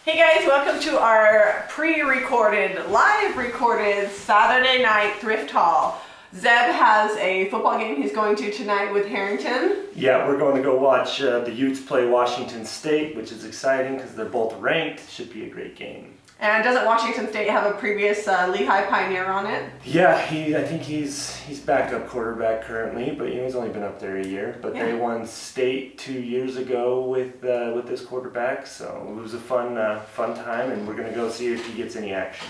Hey guys, welcome to our pre-recorded, live recorded Saturday night thrift haul. Zeb has a football game he's going to tonight with Harrington. Yeah, we're going to go watch the Utes play Washington State, which is exciting because they're both ranked. Should be a great game. And doesn't Washington State have a previous Lehigh Pioneer on it? Yeah, I think he's backup quarterback currently, but he's only been up there a year. But They won state 2 years ago with this quarterback, so it was a fun time, and we're gonna go see if he gets any action.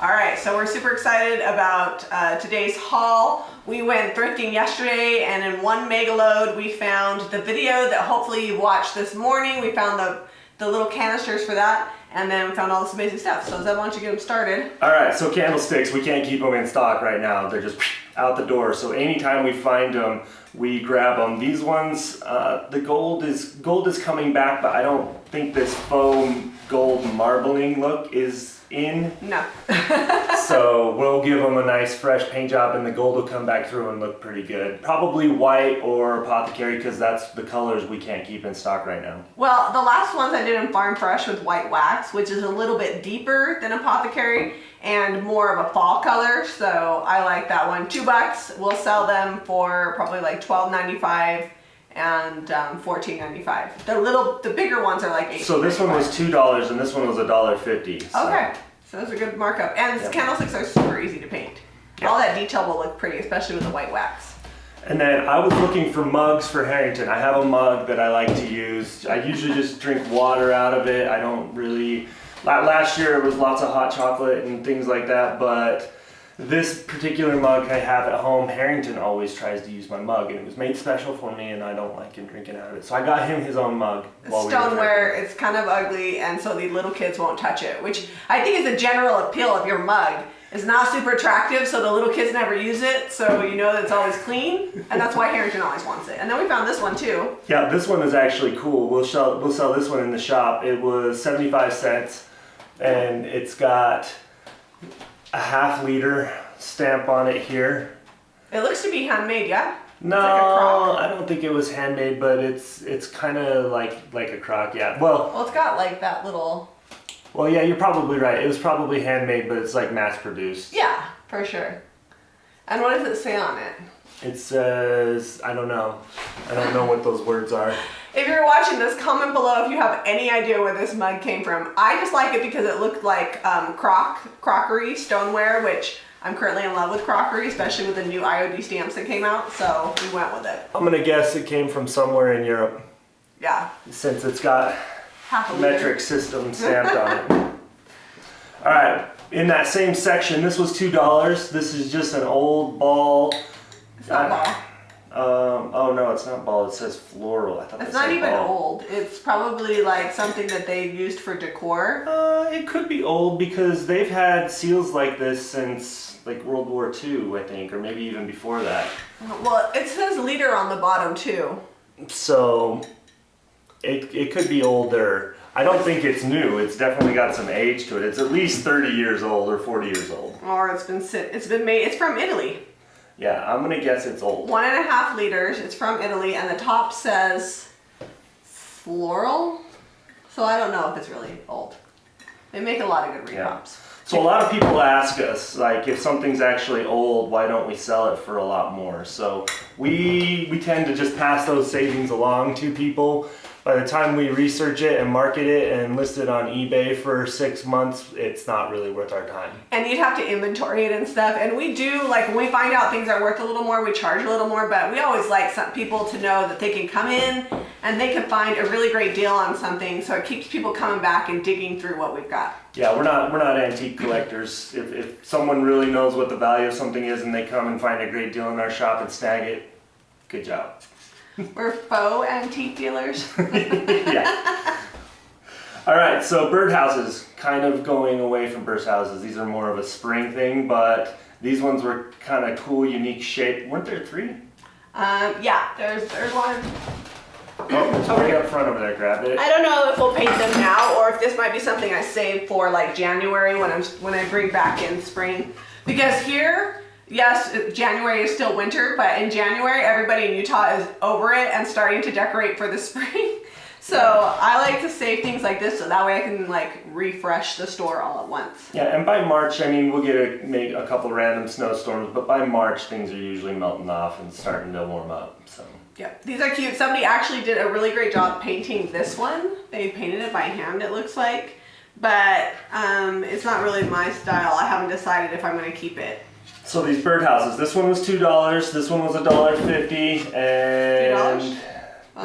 All right, so we're super excited about today's haul. We went thrifting yesterday, and in one mega load, we found the video that hopefully you watched this morning. We found the little canisters for that. And then we found all this amazing stuff. So Zeb, why don't you get them started? All right, so candlesticks, we can't keep them in stock right now. They're just out the door. So anytime we find them, we grab them. These ones, the gold is coming back, but I don't think this foam gold marbling look is in. No. So we'll give them a nice fresh paint job, and the gold will come back through and look pretty good. Probably white or apothecary, because that's the colors we can't keep in stock right now. Well, the last ones I did in Farm Fresh with white wax, which is a little bit deeper than apothecary and more of a fall color. So I like that one. $2. We'll sell them for probably like $12.95 and $14.95. The bigger ones are like $8. So this one was $2 and this one was $1.50. So. Okay, so that's a good markup. And candlesticks are super easy to paint. Yep. All that detail will look pretty, especially with the white wax. And then I was looking for mugs for Harrington. I have a mug that I like to use. I usually just drink water out of it. I don't really. Last year it was lots of hot chocolate and things like that, but this particular mug I have at home, Harrington always tries to use my mug, and it was made special for me, and I don't like him drinking out of it. So I got him his own mug. Stoneware, it's kind of ugly, and so the little kids won't touch it, which I think is the general appeal of your mug. It's not super attractive, so the little kids never use it, so you know that it's always clean, and that's why Harrington always wants it. And then we found this one too. Yeah, this one is actually cool. We'll sell this one in the shop. It was 75 cents, and it's got a ½ liter stamp on it here. It looks to be handmade, yeah? No, like a crock. I don't think it was handmade, but it's kind of like a crock, yeah. Well, it's got like that little. Well, yeah, you're probably right. It was probably handmade, but it's like mass produced. Yeah, for sure. And what does it say on it? It says, I don't know. I don't know what those words are. If you're watching this, comment below if you have any idea where this mug came from. I just like it because it looked like crockery, stoneware, which I'm currently in love with crockery, especially with the new IOD stamps that came out, so we went with it. I'm gonna guess it came from somewhere in Europe. Yeah. Since it's got metric system stamped on it. All right, in that same section, this was $2. This is just an old ball. It's not ball. Oh no, it's not ball. It says floral. I thought it's not even old. It's probably like something that they used for decor. It could be old because they've had seals like this since like World War II, I think, or maybe even before that. Well, it says liter on the bottom too. So it could be older. I don't think it's new. It's definitely got some age to it. It's at least 30 years old or 40 years old. Or it's been made. It's from Italy. Yeah, I'm gonna guess it's old. 1.5 liters. It's from Italy, and the top says floral. So I don't know if it's really old. They make a lot of good repurpose. So a lot of people ask us, like, if something's actually old, why don't we sell it for a lot more? So we tend to just pass those savings along to people. By the time we research it and market it and list it on eBay for 6 months, it's not really worth our time. And you'd have to inventory it and stuff. And we do, like, when we find out things are worth a little more, we charge a little more. But we always like some people to know that they can come in and they can find a really great deal on something. So it keeps people coming back and digging through what we've got. Yeah, we're not antique collectors. If someone really knows what the value of something is and they come and find a great deal in our shop and snag it, good job. We're faux antique dealers. Yeah. All right, so birdhouses, kind of going away from birdhouses. These are more of a spring thing, but these ones were kind of cool, unique shape. Weren't there 3? Yeah, there's one. Oh, it's way up front over there. Grab it. I don't know if we'll paint them now or if this might be something I save for like January when I bring back in spring. Because here, yes, January is still winter, but in January, everybody in Utah is over it and starting to decorate for the spring. So I like to save things like this so that way I can like refresh the store all at once. Yeah, and by March, I mean, we'll get a couple random snowstorms, but by March things are usually melting off and starting to warm up. So. Yeah, these are cute. Somebody actually did a really great job painting this one. They painted it by hand, it looks like. But it's not really my style. I haven't decided if I'm going to keep it. So these birdhouses, this one was $2, this one was $1.50, and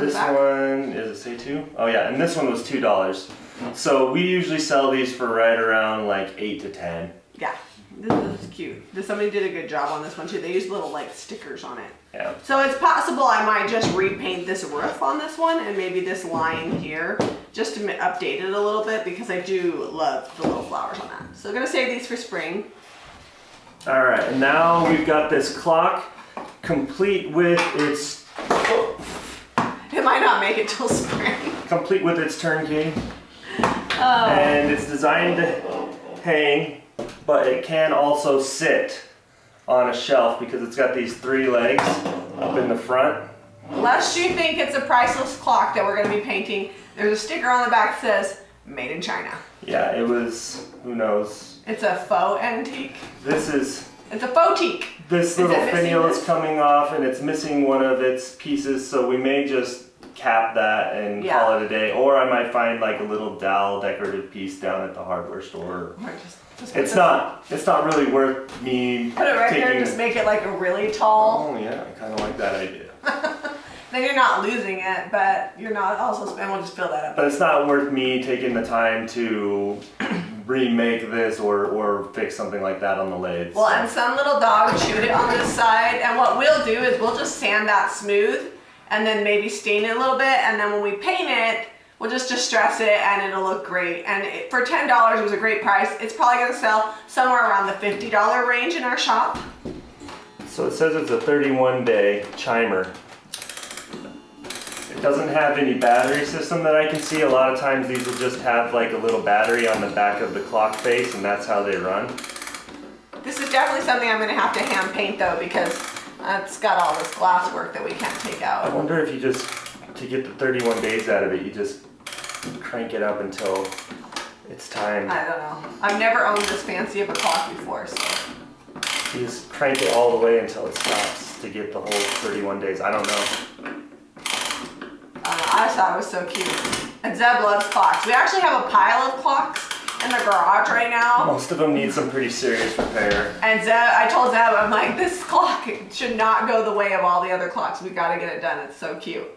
this one, does it say 2? Oh yeah, and this one was $2. So we usually sell these for right around like 8 to 10. Yeah, this is cute. Somebody did a good job on this one too. They used little like stickers on it. Yeah. So it's possible I might just repaint this roof on this one and maybe this line here just to update it a little bit because I do love the little flowers on that. So I'm gonna save these for spring. All right, and now we've got this clock complete with its, It might not make it till spring. complete with its turnkey. Oh. And it's designed to hang, but it can also sit on a shelf because it's got these 3 legs up in the front. Lest you think it's a priceless clock that we're going to be painting, there's a sticker on the back that says made in China. Yeah, it was, who knows. It's a faux antique. It's a faux teak. This little finial is coming off and it's missing one of its pieces, so we may just cap that and call it a day. Or I might find like a little dowel decorative piece down at the hardware store. It's not really worth me put it right there and just make it like a really tall. Oh yeah, I kind of like that idea. Then you're not losing it, but you're not also, and we'll just fill that up. But it's not worth me taking the time to remake this or fix something like that on the lathe. Well, and some little dog chewed it on this side, and what we'll do is we'll just sand that smooth and then maybe stain it a little bit, and then when we paint it, we'll just distress it and it'll look great. And for $10, it was a great price. It's probably gonna sell somewhere around the $50 range in our shop. So it says it's a 31-day chimer. It doesn't have any battery system that I can see. A lot of times these will just have like a little battery on the back of the clock face and that's how they run. This is definitely something I'm gonna have to hand paint though because it's got all this glass work that we can't take out. I wonder if you just, to get the 31 days out of it, you just crank it up until it's time. I don't know. I've never owned this fancy of a clock before, so. You just crank it all the way until it stops to get the whole 31 days. I don't know. I just thought it was so cute. And Zeb loves clocks. We actually have a pile of clocks in the garage right now. Most of them need some pretty serious repair. And Zeb, I told Zeb, I'm like, this clock should not go the way of all the other clocks. We gotta get it done. It's so cute.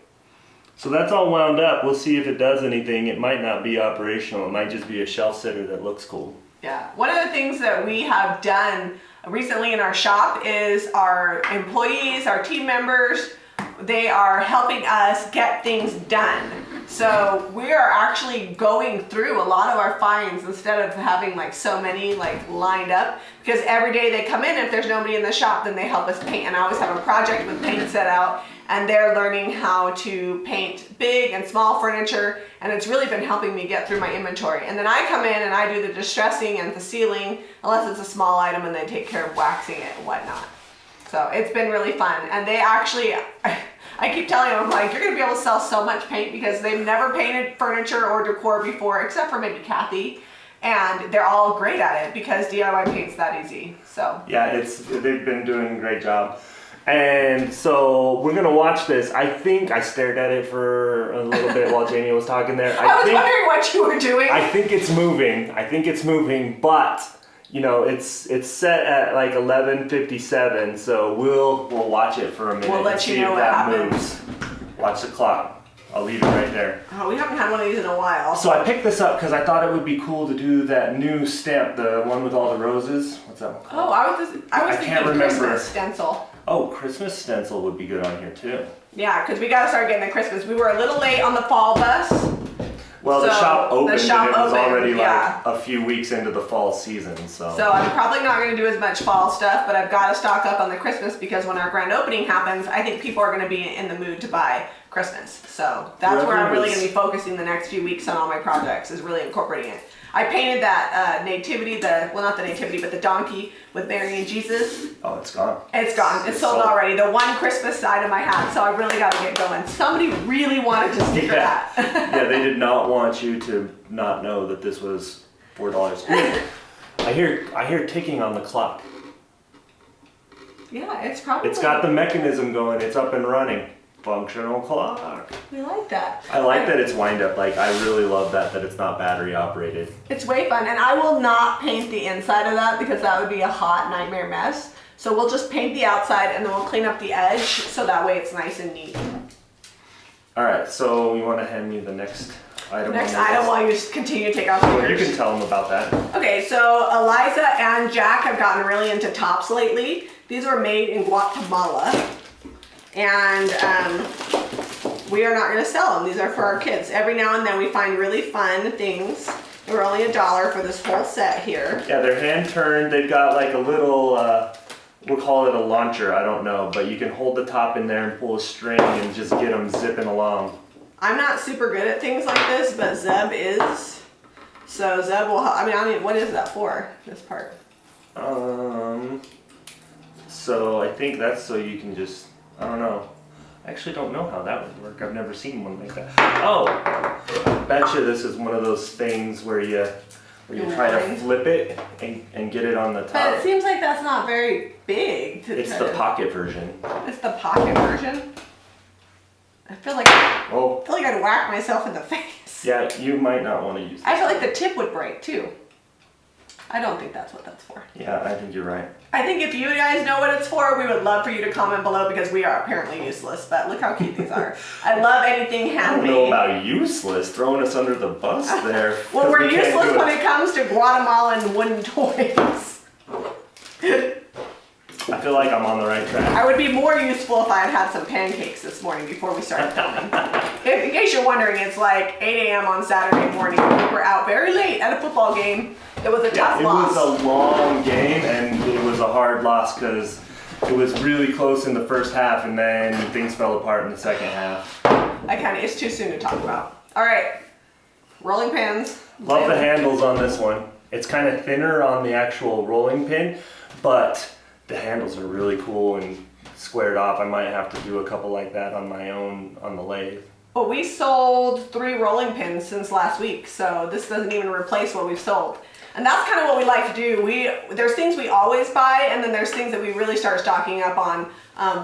So that's all wound up. We'll see if it does anything. It might not be operational. It might just be a shelf sitter that looks cool. Yeah. One of the things that we have done recently in our shop is our employees, our team members, they are helping us get things done. So we are actually going through a lot of our finds instead of having like so many like lined up, because every day they come in, if there's nobody in the shop, then they help us paint. And I always have a project with paint set out and they're learning how to paint big and small furniture, and it's really been helping me get through my inventory. And then I come in and I do the distressing and the sealing, unless it's a small item, and they take care of waxing it and whatnot. So it's been really fun. And they actually, I keep telling them, I'm like, you're gonna be able to sell so much paint because they've never painted furniture or decor before, except for maybe Kathy. And they're all great at it because DIY paint's that easy, so. Yeah, they've been doing a great job. And so we're gonna watch this. I think I stared at it for a little bit while Jamie was talking there. I was wondering what you were doing. I think it's moving, but you know, it's set at like 11:57, so we'll watch it for a minute. We'll let you know what happens. Watch the clock. I'll leave it right there. Oh, we haven't had one of these in a while. So I picked this up because I thought it would be cool to do that new stamp, the one with all the roses. What's that one called? Oh, I was thinking remember. Christmas stencil. Oh, Christmas stencil would be good on here too. Yeah, because we gotta start getting the Christmas. We were a little late on the fall bus. Well, the shop opened and it was already yeah, like a few weeks into the fall season, so. So I'm probably not gonna do as much fall stuff, but I've gotta stock up on the Christmas because when our grand opening happens, I think people are gonna be in the mood to buy Christmas. So that's where I'm really going to be focusing the next few weeks on all my projects, is really incorporating it. I painted that nativity, well, not the nativity, but the donkey with Mary and Jesus. Oh, it's gone. It's gone. It's sold already. The one Christmas item I had, so I really got to get going. Somebody really wanted to sticker that. Yeah, they did not want you to not know that this was $4. I hear ticking on the clock. Yeah, it's probably... It's got the mechanism going. It's up and running. Functional clock. We like that. I like that it's wind up. Like, I really love that it's not battery operated. It's way fun, and I will not paint the inside of that because that would be a hot nightmare mess. So we'll just paint the outside and then we'll clean up the edge so that way it's nice and neat. All right, so you want to hand me the next item? Next item while you continue to take off Well, yours. you can tell them about that. Okay, so Eliza and Jack have gotten really into tops lately. These were made in Guatemala. And we are not going to sell them. These are for our kids. Every now and then we find really fun things. They were only $1 for this whole set here. Yeah, they're hand turned. They've got like a little, we'll call it a launcher, I don't know, but you can hold the top in there and pull a string and just get them zipping along. I'm not super good at things like this, but Zeb is. So Zeb will, what is that for, this part? So I think that's so you can just, I don't know. I actually don't know how that would work. I've never seen one like that. Oh, I betcha this is one of those things where you try to flip it and get it on the top. But it seems like that's not very big. It's the pocket version. It's the pocket version? I feel like I'd whack myself in the face. Yeah, you might not want to use that. I feel like the tip would break too. I don't think that's what that's for. Yeah, I think you're right. I think if you guys know what it's for, we would love for you to comment below because we are apparently useless, but look how cute these are. I love anything handmade. I don't know about useless, throwing us under the bus there. Well, we're useless when it comes to Guatemalan wooden toys. I feel like I'm on the right track. I would be more useful if I had had some pancakes this morning before we started filming. In case you're wondering, it's like 8 a.m. on Saturday morning. We were out very late at a football game. It was a tough loss. It was a long game and it was a hard loss because it was really close in the first half and then things fell apart in the second half. It's too soon to talk about. All right, rolling pins. Love the handles on this one. It's kind of thinner on the actual rolling pin, but the handles are really cool and squared off. I might have to do a couple like that on my own on the lathe. Well, we sold 3 rolling pins since last week, so this doesn't even replace what we've sold. And that's kind of what we like to do. There's things we always buy, and then there's things that we really start stocking up on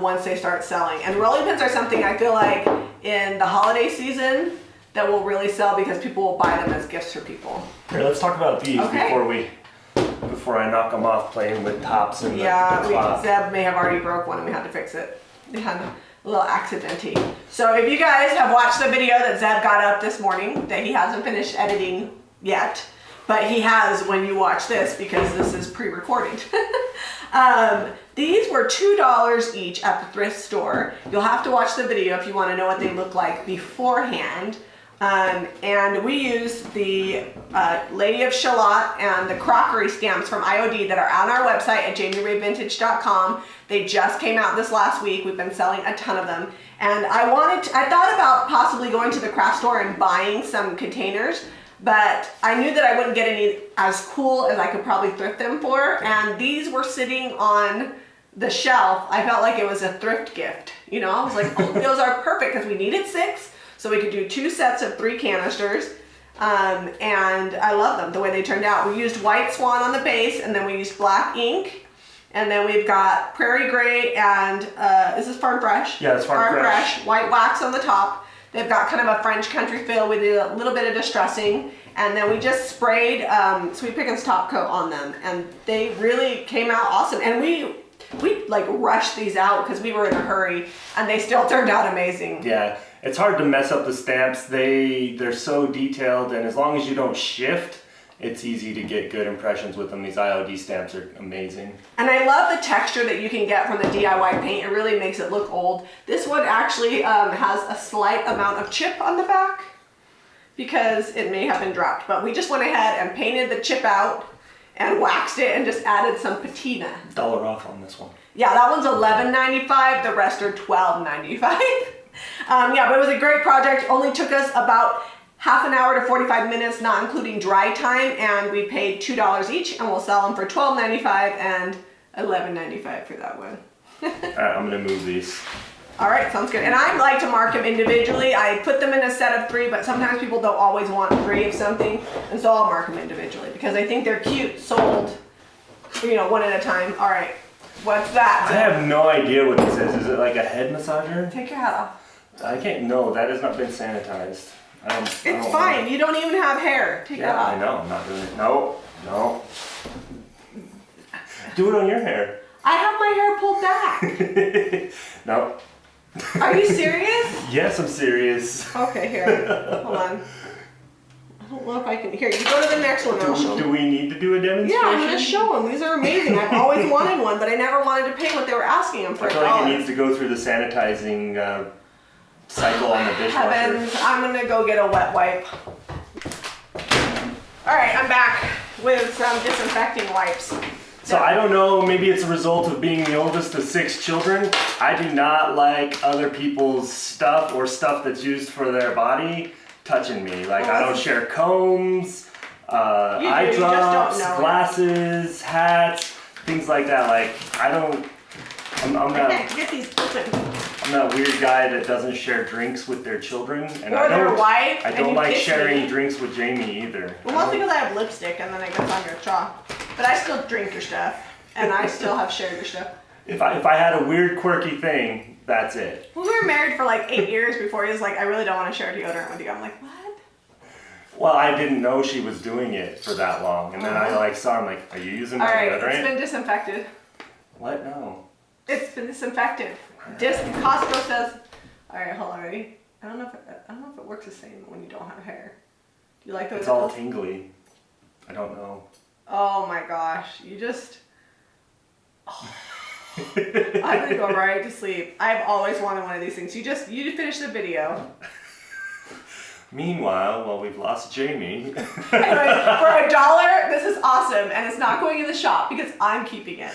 once they start selling. And rolling pins are something I feel like in the holiday season that will really sell because people will buy them as gifts for people. Here, let's talk about these before I knock them off playing with tops and the clock. Zeb may have already broke one and we had to fix it. We had a little accident-y. So if you guys have watched the video that Zeb got up this morning, that he hasn't finished editing yet, but he has when you watch this because this is pre-recorded. These were $2 each at the thrift store. You'll have to watch the video if you want to know what they look like beforehand. And we used the Lady of Shalott and the crockery stamps from IOD that are on our website at jamirayvintage.com. They just came out this last week. We've been selling a ton of them. And I thought about possibly going to the craft store and buying some containers, but I knew that I wouldn't get any as cool as I could probably thrift them for. And these were sitting on the shelf. I felt like it was a thrift gift. You know, I was like, oh, those are perfect because we needed 6. So we could do 2 sets of 3 canisters, and I love them the way they turned out. We used white swan on the base, and then we used black ink, and then we've got prairie gray and is this Farm Fresh? Yeah, it's Farm Fresh. White wax on the top. They've got kind of a French country feel. We did a little bit of distressing, and then we just sprayed Sweet Pickins top coat on them, and they really came out awesome. And we like rushed these out because we were in a hurry, and they still turned out amazing. Yeah. It's hard to mess up the stamps. They're so detailed, and as long as you don't shift, it's easy to get good impressions with them. These IOD stamps are amazing. And I love the texture that you can get from the DIY paint. It really makes it look old. This one actually has a slight amount of chip on the back because it may have been dropped, but we just went ahead and painted the chip out and waxed it and just added some patina. $1 off on this one. Yeah, that one's $11.95. The rest are $12.95. Yeah, but it was a great project. Only took us about half an hour to 45 minutes, not including dry time, and we paid $2 each, and we'll sell them for $12.95 and $11.95 for that one. All right, I'm gonna move these. All right, sounds good. And I like to mark them individually. I put them in a set of 3, but sometimes people don't always want 3 of something, and so I'll mark them individually because I think they're cute, sold, you know, one at a time. All right, what's that? I have no idea what this is. Is it like a head massager? Take your hat off. I can't. No, that has not been sanitized. It's fine. You don't even have hair. Take that off. I know. I'm not doing it. No. No. Do it on your hair. I have my hair pulled back. No. Are you serious? Yes, I'm serious. Okay, here. Hold on. I don't know if I can. Here, you go to the next one and I'll show them. Do we need to do a demonstration? Yeah, I'm going to show them. These are amazing. I've always wanted one, but I never wanted to pay what they were asking them for. I feel like it needs to go through the sanitizing cycle on the dishwasher. Heavens, I'm going to go get a wet wipe. All right, I'm back with some disinfecting wipes. So I don't know, maybe it's a result of being the oldest of 6 children. I do not like other people's stuff or stuff that's used for their body touching me. Like I don't share combs, eye drops, glasses, hats, things like that. Like I'm I not, can't get these open. I'm that weird guy that doesn't share drinks with their children. And Or their wife. I don't like sharing drinks with Jami either. Well, mostly because I have lipstick and then it gets on your jaw. But I still drink your stuff, and I still have shared your stuff. If I had a weird quirky thing, that's it. Well, we were married for like 8 years before he was like, I really don't want to share deodorant with you. I'm like, what? Well, I didn't know she was doing it for that long, and then I like saw him like, are you using my deodorant? All right, it's been disinfected. What? No. It's been disinfected. Costco says. All right, hold on, ready? I don't know if it works the same when you don't have hair. Do you like those? It's all tingly. I don't know. Oh my gosh, you just. Oh. I'm gonna go right to sleep. I've always wanted one of these things. You finish the video. Meanwhile, well, we've lost Jami. Anyway, for $1, this is awesome, and it's not going in the shop because I'm keeping it.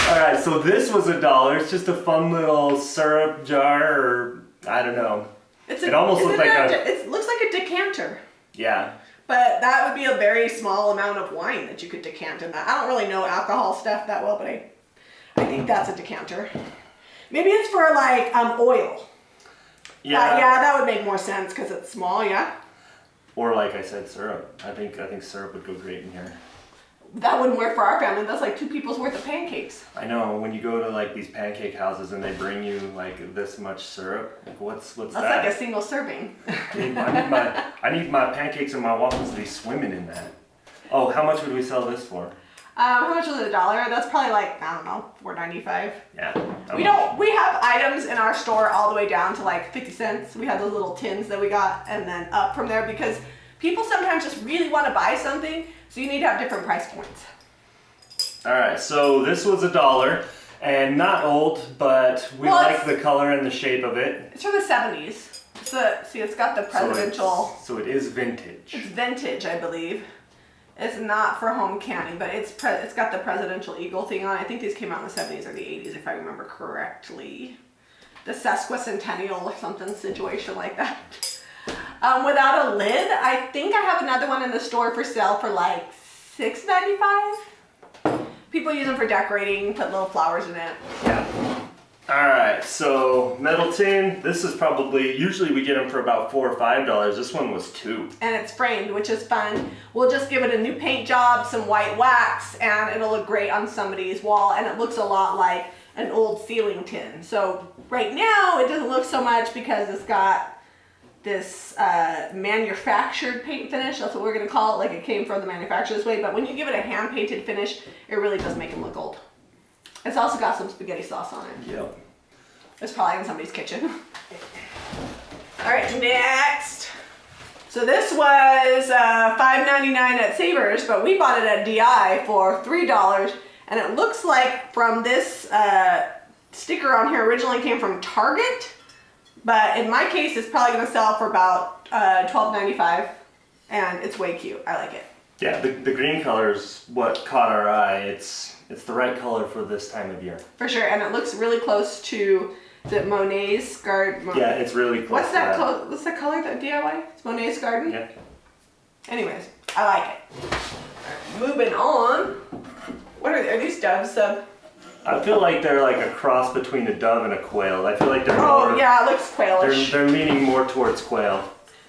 All right, so this was $1. It's just a fun little syrup jar, or I don't know. It almost looks like it looks like a decanter. Yeah. But that would be a very small amount of wine that you could decant in that. I don't really know alcohol stuff that well, but I think that's a decanter. Maybe it's for like oil. Yeah. Yeah, that would make more sense because it's small, yeah? Or like I said, syrup. I think syrup would go great in here. That wouldn't work for our family. That's like 2 people's worth of pancakes. I know, when you go to like these pancake houses and they bring you like this much syrup, like what's that? That's like a single serving. I need my pancakes and my waffles to be swimming in that. Oh, how much would we sell this for? How much was it, $1? That's probably like, I don't know, $4.95. Yeah. We have items in our store all the way down to like 50 cents. We have those little tins that we got and then up from there because people sometimes just really want to buy something, so you need to have different price points. All right, so this was $1 and not old, but we like the color and the shape of it. It's from the 70s. See, it's got the presidential. So it is vintage. It's vintage, I believe. It's not for home canning, but it's got the presidential eagle thing on it. I think these came out in the 70s or the 80s, if I remember correctly. The sesquicentennial or something situation like that. Without a lid, I think I have another one in the store for sale for like $6.95. People use them for decorating, put little flowers in it. Yeah. All right, so metal tin. This is probably, usually we get them for about $4 or $5. This one was $2. And it's framed, which is fun. We'll just give it a new paint job, some white wax, and it'll look great on somebody's wall. And it looks a lot like an old ceiling tin. So right now it doesn't look so much because it's got this manufactured paint finish. That's what we're gonna call it. Like it came from the manufacturer this way. But when you give it a hand painted finish, it really does make them look old. It's also got some spaghetti sauce on it. Yep. It's probably in somebody's kitchen. All right, next. So this was $5.99 at Savers, but we bought it at DI for $3. And it looks like from this sticker on here originally came from Target. But in my case, it's probably gonna sell for about $12.95. And it's way cute, I like it. Yeah, the green color is what caught our eye. It's the right color for this time of year. For sure, and it looks really close to Is it Monet's Garden? Yeah, it's really close. What's that? What's the color that DIY? It's Monet's Garden. Yeah. Anyways, I like it. Moving on. What are these doves? I feel like they're like a cross between a dove and a quail. I feel like they're Oh more, yeah, it looks quailish. they're leaning more towards quail.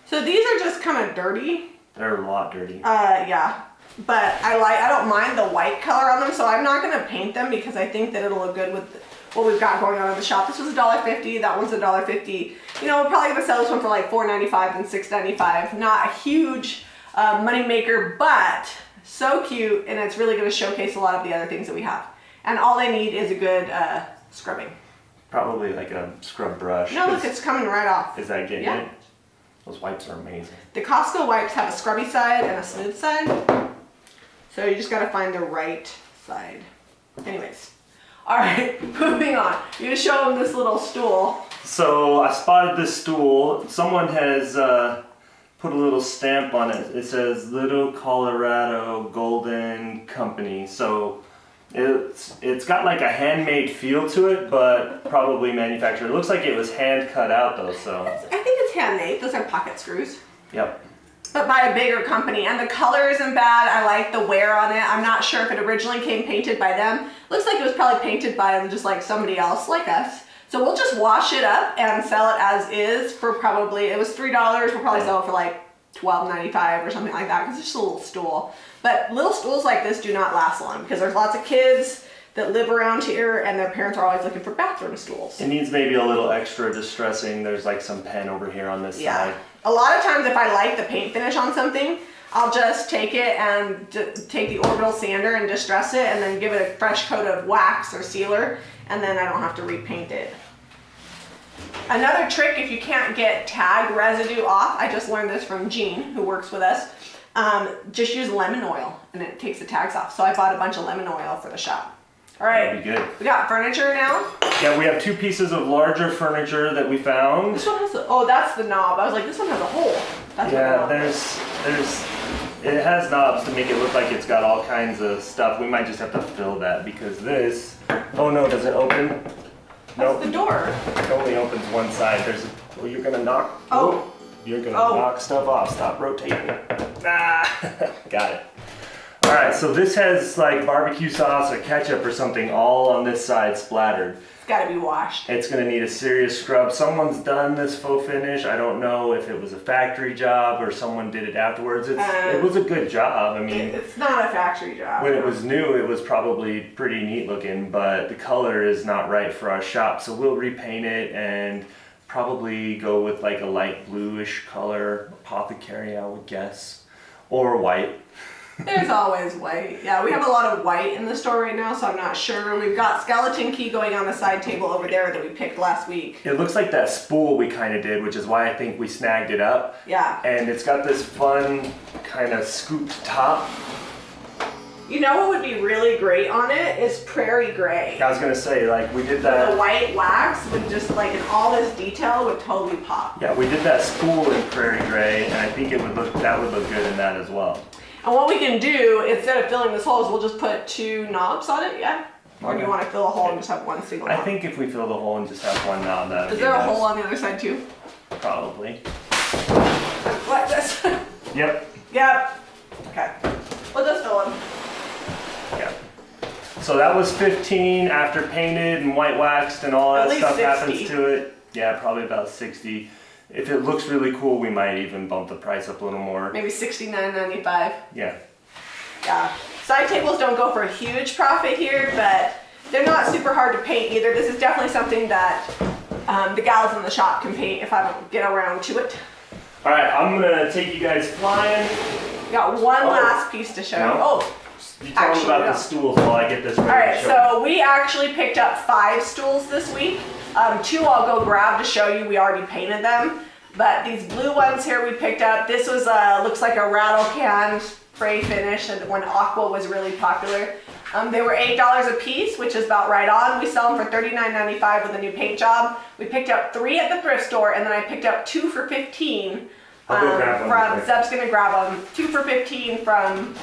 So these are just kind of dirty. They're a lot dirty. Yeah. But I don't mind the white color on them, so I'm not gonna paint them because I think that it'll look good with what we've got going on in the shop. This was $1.50, that one's $1.50. You know, we're probably gonna sell this one for like $4.95 and $6.95. Not a huge money maker, but so cute, and it's really gonna showcase a lot of the other things that we have. And all they need is a good scrubbing. Probably like a scrub brush. No, look, it's coming right off. Is that getting Yeah. it? Those wipes are amazing. The Costco wipes have a scrubby side and a smooth side. So you just gotta find the right side. Anyways. All right, moving on. You gonna show them this little stool. So I spotted this stool. Someone has put a little stamp on it. It says Little Colorado Golden Company. So it's got like a handmade feel to it, but probably manufactured. It looks like it was hand cut out though, so. I think it's handmade. Those are pocket screws. Yep. But by a bigger company. And the color isn't bad. I like the wear on it. I'm not sure if it originally came painted by them. Looks like it was probably painted by just like somebody else like us. So we'll just wash it up and sell it as is for probably, it was $3. We'll probably sell it for like $12.95 or something like that because it's just a little stool. But little stools like this do not last long because there's lots of kids that live around here and their parents are always looking for bathroom stools. It needs maybe a little extra distressing. There's like some pen over here on this side. A lot of times if I like the paint finish on something, I'll just take it and take the orbital sander and distress it and then give it a fresh coat of wax or sealer, and then I don't have to repaint it. Another trick, if you can't get tag residue off, I just learned this from Jean, who works with us, just use lemon oil and it takes the tags off. So I bought a bunch of lemon oil for the shop. All right, That'd be good. We got furniture now. Yeah, we have two pieces of larger furniture that we found. This one has oh, that's the knob. I was like, this one has a hole. That's Yeah, it has knobs to make it look like it's got all kinds of stuff. We might just have to fill that because this, oh no, does it open? That's Nope. the door. It only opens one side. Oh, you're gonna knock. Oh. You're gonna knock stuff off. Stop rotating. Ah, got it. All right, so this has like barbecue sauce or ketchup or something all on this side splattered. It's gotta be washed. It's gonna need a serious scrub. Someone's done this faux finish. I don't know if it was a factory job or someone did it afterwards. It was a good job. I mean, it's not a factory job. when it was new, it was probably pretty neat looking, but the color is not right for our shop. So we'll repaint it and probably go with like a light bluish color, apothecary, I would guess, or white. There's always white. Yeah, we have a lot of white in the store right now, so I'm not sure. We've got skeleton key going on the side table over there that we picked last week. It looks like that spool we kind of did, which is why I think we snagged it up. Yeah. And it's got this fun kind of scooped top. You know what would be really great on it is prairie gray. I was gonna say, like, we did The that. white wax would just like, and all this detail would totally pop. Yeah, we did that spool in prairie gray, and I think that would look good in that as well. And what we can do, instead of filling this hole, is we'll just put two knobs on it, yeah? Or do you want to fill a hole and just have one single knob? I think if we fill the hole and just have one knob, that would Is be there a nice. hole on the other side too? Probably. Like this? Yep. Yep. Okay. We'll just fill them. Yeah. So that was 15 after painted and white waxed and all At that least stuff 60. happens to it. Yeah, probably about 60. If it looks really cool, we might even bump the price up a little more. Maybe $69.95. Yeah. Yeah. Side tables don't go for a huge profit here, but they're not super hard to paint either. This is definitely something that the gals in the shop can paint if I don't get around to it. All right, I'm gonna take you guys flying. We got one last piece to show you. No. Oh. You tell them about the stools while I get this ready. All right, to show so we actually picked up 5 stools this week. 2 I'll go grab to show you. We already painted them. But these blue ones here we picked up. This was looks like a rattle can spray finish, and when Aqua was really popular. They were $8 a piece, which is about right on. We sell them for $39.95 with a new paint job. We picked up 3 at the thrift store, and then I picked up 2 for $15. I'll go grab one. Zeb's gonna grab them. 2 for $15 from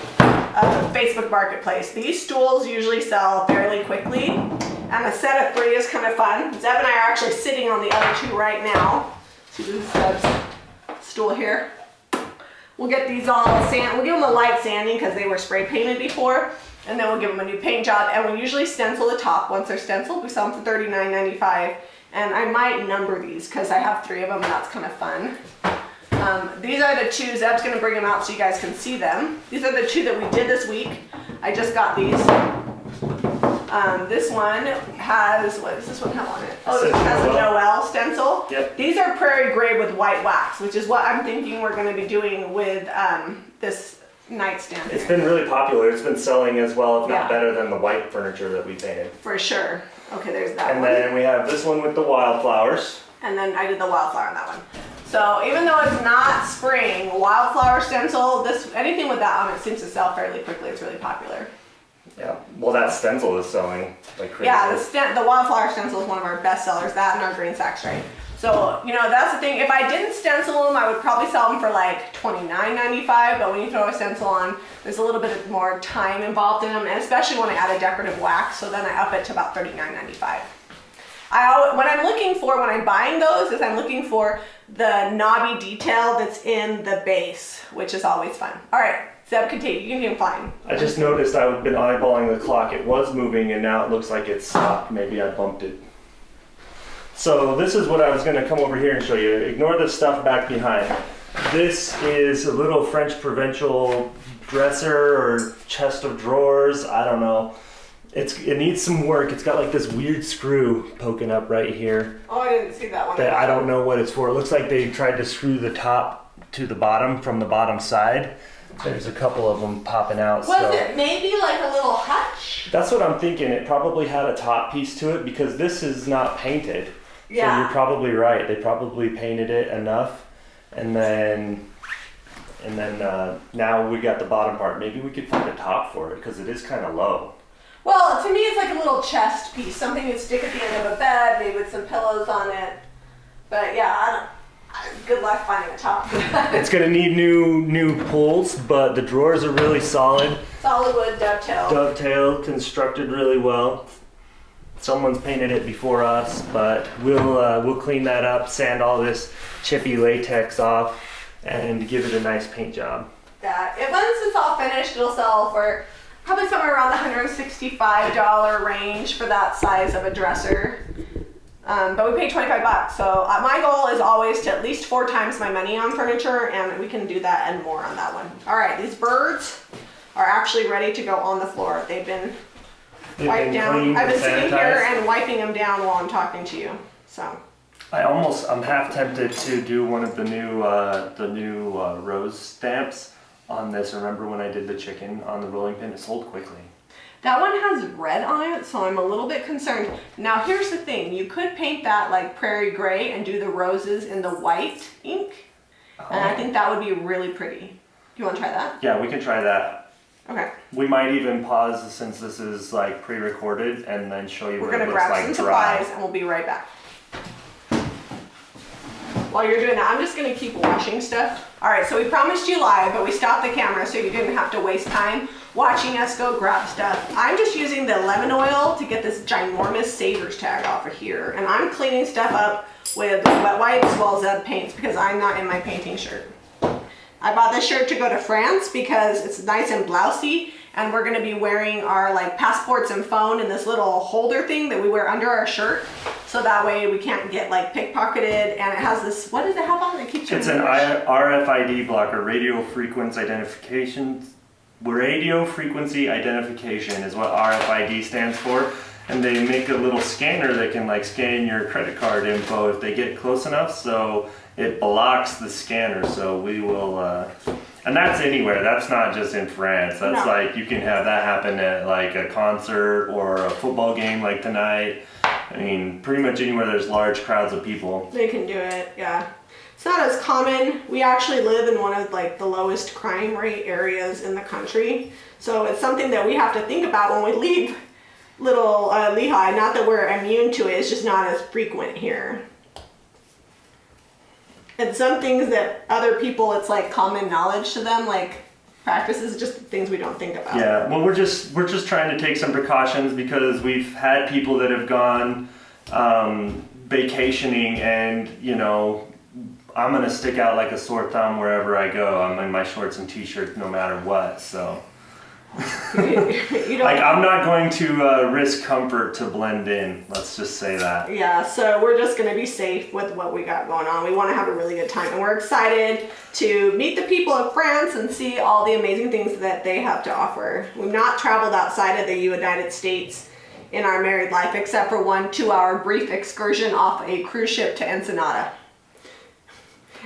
Facebook Marketplace. These stools usually sell fairly quickly, And a set of 3 is kind of fun. Zeb and I are actually sitting on the other 2 right now. See, this is Zeb's stool here. We'll get these all we'll give them a light sanding because they were spray painted before. And then we'll give them a new paint job. And we usually stencil the top. Once they're stenciled, we sell them for $39.95. And I might number these because I have 3 of them and that's kind of fun. These are the 2, Zeb's gonna bring them out so you guys can see them. These are the 2 that we did this week. I just got these. This one has, what does this one have on it? Oh, this one has a Noel stencil. Yep. These are prairie gray with white wax, which is what I'm thinking we're gonna be doing with this nightstand. It's been really popular. It's been selling as well, if not Yeah. better than the white furniture that we painted. For sure. Okay, there's that And one. then we have this one with the wildflowers. And then I did the wildflower on that one. So even though it's not spring, wildflower stencil, anything with that on it seems to sell fairly quickly. It's really popular. Yeah. Well, that stencil is selling like crazy. Yeah, the wildflower stencil is one of our best sellers. That and our green sack stripe. So, you know, that's the thing. If I didn't stencil them, I would probably sell them for like $29.95. But when you throw a stencil on, there's a little bit more time involved in them, and especially when I add a decorative wax. So then I up it to about $39.95. What I'm looking for when I'm buying those is I'm looking for the knobby detail that's in the base, which is always fun. All right, Zeb, continue. You can do fine. I just noticed I've been eyeballing the clock. It was moving and now it looks like it's stopped. Maybe I bumped it. So this is what I was going to come over here and show you. Ignore the stuff back behind. This is a little French provincial dresser or chest of drawers. I don't know. It needs some work. It's got like this weird screw poking up right here. Oh, I didn't see that one. That I don't know what it's for. It looks like they tried to screw the top to the bottom from the bottom side. There's a couple of them popping out. Was it maybe like a little hutch? That's what I'm thinking. It probably had a top piece to it because this is not painted. Yeah. So you're probably right. They probably painted it enough, and then now we got the bottom part. Maybe we could find a top for it because it is kind of low. Well, to me, it's like a little chest piece, something you'd stick at the end of a bed, maybe with some pillows on it. But yeah, good luck finding a top. It's gonna need new pulls, but the drawers are really solid. Solid wood dovetail. Dovetail, constructed really well. Someone's painted it before us, but we'll clean that up, sand all this chippy latex off, and give it a nice paint job. Yeah, once it's all finished, it'll sell for probably somewhere around the $165 range for that size of a dresser. But we paid $25, so my goal is always to at least 4 times my money on furniture, and we can do that and more on that one. All right, these birds are actually ready to go on the floor. They've been wiped down. I've been sitting here and wiping them down while I'm talking to you. So I'm half tempted to do one of the new rose stamps on this. Remember when I did the chicken on the rolling pin? It sold quickly. that one has red on it, so I'm a little bit concerned. Now here's the thing, you could paint that like prairie gray and do the roses in the white ink. And I think that would be really pretty. You want to try that? Yeah, we can try that. Okay. We might even pause since this is like pre-recorded and then show you We're what it gonna looks grab like some dry. supplies and we'll be right back. While you're doing that, I'm just gonna keep washing stuff. All right, so we promised you live, but we stopped the camera so you didn't have to waste time watching us go grab stuff. I'm just using the lemon oil to get this ginormous saver's tag off of here. And I'm cleaning stuff up with wet wipes while Zeb paints because I'm not in my painting shirt. I bought this shirt to go to France because it's nice and blousy, and we're gonna be wearing our like passports and phone in this little holder thing that we wear under our shirt. So that way we can't get like pickpocketed, and it has this, what does it have on it? It keeps It's an RFID blocker, radio frequency identification. Radio frequency identification is what RFID stands for. And they make a little scanner that can like scan your credit card info if they get close enough, so it blocks the scanner. So we will, and that's anywhere, that's not just in France. That's No. like, you can have that happen at like a concert or a football game like tonight. I mean, pretty much anywhere there's large crowds of people. They can do it, yeah. It's not as common. We actually live in one of like the lowest crime rate areas in the country. So it's something that we have to think about when we leave little Lehigh. Not that we're immune to it, it's just not as frequent here. And some things that other people, it's like common knowledge to them, like practices, just things we don't think about. Yeah, well, we're just trying to take some precautions because we've had people that have gone vacationing, and you know, I'm gonna stick out like a sore thumb wherever I go. I'm in my shorts and t-shirts no matter what. So, You don't, like, I'm not going to risk comfort to blend in. Let's just say that. yeah, so we're just gonna be safe with what we got going on. We want to have a really good time, and we're excited to meet the people of France and see all the amazing things that they have to offer. We've not traveled outside of the United States in our married life, except for one 2-hour brief excursion off a cruise ship to Ensenada.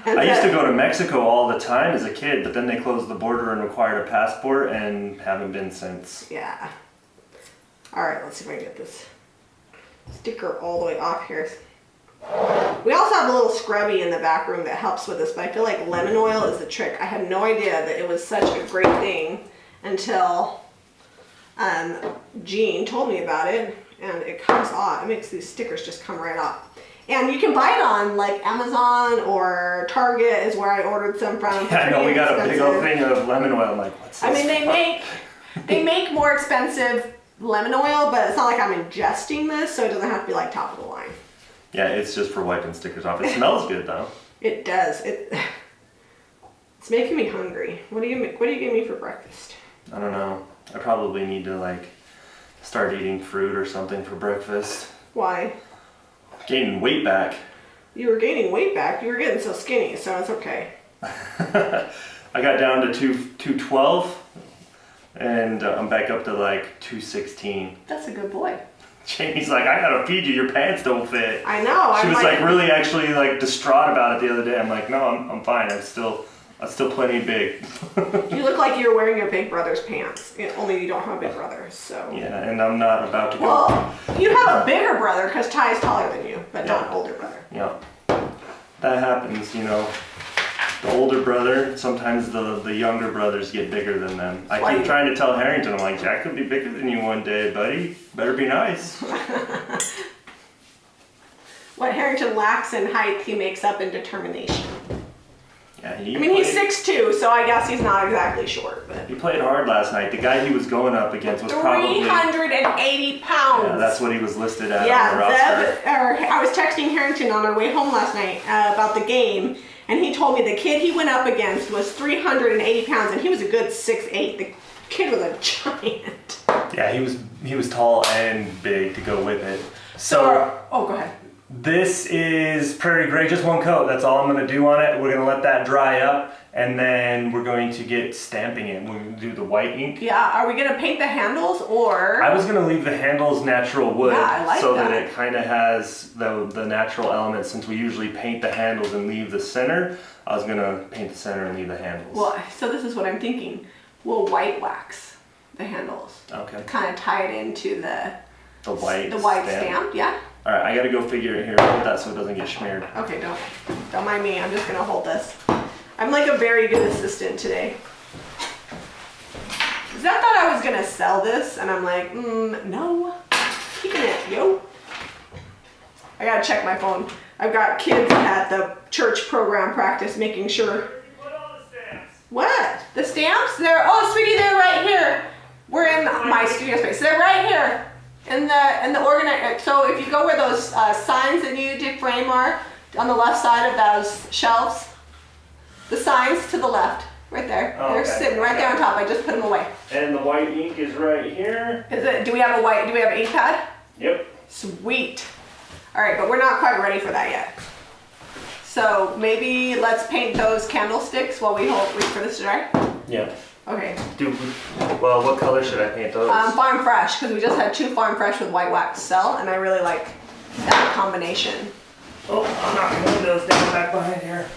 And I used to go to Mexico all the time as a kid, but then they closed the border and required a passport, and haven't been since. Yeah. All right, let's see if I can get this sticker all the way off here. We also have a little scrubby in the back room that helps with this, but I feel like lemon oil is the trick. I had no idea that it was such a great thing until Jean told me about it, and it comes off. It makes these stickers just come right off. And you can buy it on like Amazon or Target is where I ordered some from. Yeah, I know, we got a big old thing of lemon oil. I'm like, what's this? I mean, they make more expensive lemon oil, but it's not like I'm ingesting this, so it doesn't have to be like top of the line. Yeah, it's just for wiping stickers off. It smells good though. It does. It's making me hungry. What do you give me for breakfast? I don't know. I probably need to like start eating fruit or something for breakfast. Why? Gaining weight back. You were gaining weight back. You were getting so skinny, so it's okay. I got down to 212, and I'm back up to like 216. That's a good boy. Jamie's like, I gotta feed you. Your pants don't fit. I know. She was like really actually like distraught about it the other day. I'm like, no, I'm fine. I'm still plenty big. You look like you're wearing your big brother's pants. Only you don't have a big brother, so. Yeah, and I'm not about to go. Well, you have a bigger brother because Ty's taller than you, but not an older brother. Yeah, that happens, you know. The older brother, sometimes the younger brothers get bigger than them. I keep trying to tell Harrington, I'm like, Jack could be bigger than you one day, buddy. Better be nice. What Harrington lacks in height, he makes up in determination. Yeah, he's 6'2", so I guess he's not exactly short, but. He played hard last night. The guy he was going up against was probably 380 pounds. Yeah, that's what he was listed at on the roster. I was texting Harrington on our way home last night about the game, and he told me the kid he went up against was 380 pounds, and he was a good 6'8". The kid was a giant. Yeah, he was tall and big to go with it. Oh, go ahead. This is Prairie Gray, just one coat. That's all I'm going to do on it. We're going to let that dry up, and then we're going to get stamping it. We're going to do the white ink. Yeah, are we going to paint the handles, or? I was going to leave the handles natural wood, yeah, I like so that it kind of has the natural elements. Since we usually paint the handles and leave the center, I was going to paint the center and leave the handles. Well, so this is what I'm thinking. We'll white wax the handles. Okay. Kind of tie it into the white stamp, yeah. All right, I gotta go figure it here with that so it doesn't get smeared. Okay, don't mind me. I'm just gonna hold this. I'm like a very good assistant today. Zach thought I was gonna sell this, and I'm like, no, keeping it, yo. I gotta check my phone. I've got kids at the church program practice making sure. Put all the stamps. What? The stamps? Oh, sweetie, they're right here. We're in my studio space. They're right here. In the organizer. So if you go where those signs that you did frame are, on the left side of those shelves, the signs to the left, right there. Oh, they're sitting right there on top. I just put them away. And the white ink is right here. Is it? Do we have an ink pad? Yep. Sweet. All right, but we're not quite ready for that yet. So maybe let's paint those candlesticks while we wait for this to dry. Yeah. Okay. Well, what color should I paint those? Farm Fresh, because we just had 2 Farm Fresh with white wax sell, and I really like that combination. Oh, I'm knocking windows down back behind here.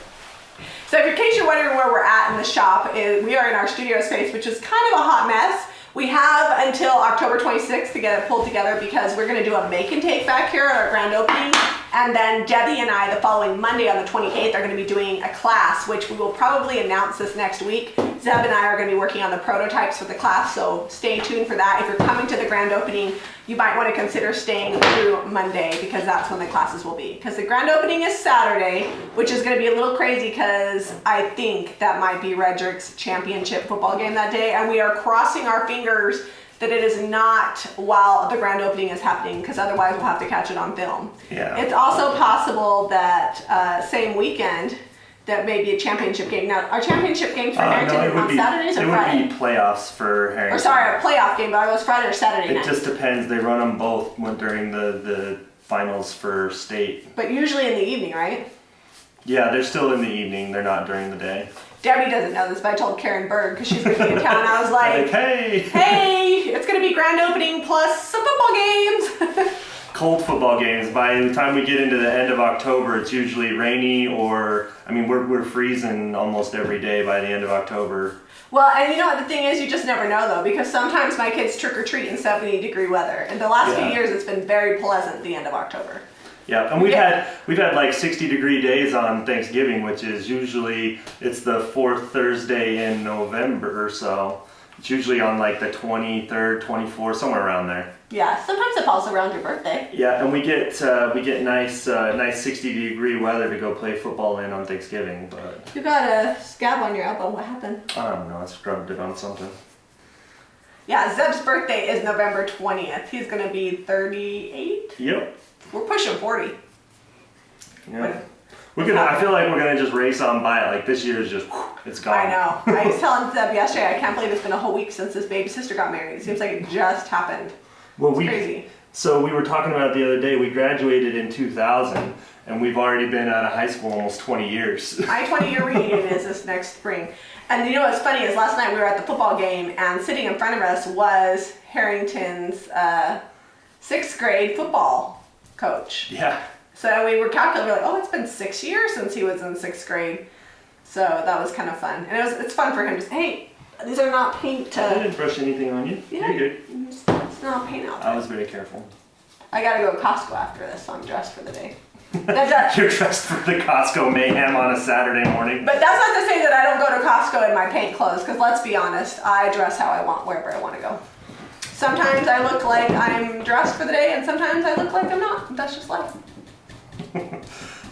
So in case you're wondering where we're at in the shop, we are in our studio space, which is kind of a hot mess. We have until October 26th to get it pulled together because we're going to do a make and take back here at our grand opening, And then Debbie and I, the following Monday on the 28th, are going to be doing a class, which we will probably announce this next week. Zeb and I are going to be working on the prototypes for the class, so stay tuned for that. If you're coming to the grand opening, you might want to consider staying through Monday because that's when the classes will be. Because the grand opening is Saturday, which is going to be a little crazy because I think that might be Redrick's championship football game that day, and we are crossing our fingers that it is not while the grand opening is happening, because otherwise we'll have to catch it on film. Yeah. It's also possible that same weekend that may be a championship game. Now, our championship games for Harrington on Saturdays or Friday? It would be playoffs for Harrington. Or sorry, a playoff game, but it was Friday or Saturday night. It just depends. They run them both during the finals for state. But usually in the evening, right? Yeah, they're still in the evening. They're not during the day. Debbie doesn't know this, but I told Karen Berg because she's going to be in town. I was like, hey, it's going to be grand opening plus some football games. Cold football games. By the time we get into the end of October, it's usually rainy or, we're freezing almost every day by the end of October. Well, and you know what the thing is, you just never know though, because sometimes my kids trick or treat in 70-degree weather. And the last few years, it's been very pleasant at the end of October. Yeah, and we've had like 60-degree days on Thanksgiving, which is usually, it's the fourth Thursday in November or so. It's usually on like the 23rd, 24th, somewhere around there. Yeah, sometimes it falls around your birthday. Yeah, and we get nice 60-degree weather to go play football in on Thanksgiving, but You got a scab on your elbow. What happened? I don't know. I scrubbed it on something. Yeah, Zeb's birthday is November 20th. He's gonna be 38. Yep. We're pushing 40. Yeah. I feel like we're gonna just race on by it. Like this year is just, it's gone. I know. I was telling Zeb yesterday, I can't believe it's been a whole week since his baby sister got married. It seems like it just happened. Well, it's crazy. So we were talking about it the other day. We graduated in 2000, and we've already been out of high school almost 20 years. My 20-year reunion is this next spring. And you know what's funny is last night we were at the football game, and sitting in front of us was Harrington's 6th grade football coach. Yeah. So we were calculating, we're like, oh, it's been 6 years since he was in 6th grade. So that was kind of fun. And it's fun for him to say, hey, these are not paint. I didn't brush anything on you. Yeah, you're good. It's not paint out there. I was very careful. I gotta go to Costco after this, so I'm dressed for the day. You're dressed for the Costco mayhem on a Saturday morning. But that's not to say that I don't go to Costco in my paint clothes, because let's be honest, I dress how I want, wherever I want to go. Sometimes I look like I'm dressed for the day, and sometimes I look like I'm not. That's just life.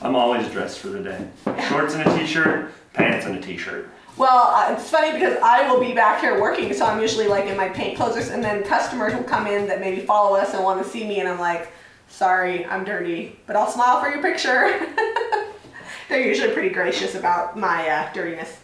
I'm always dressed for the day. Shorts and a t-shirt, pants and a t-shirt. Well, it's funny because I will be back here working, so I'm usually like in my paint clothes, and then customers will come in that maybe follow us and want to see me, and I'm like, sorry, I'm dirty, but I'll smile for your picture. They're usually pretty gracious about my dirtiness.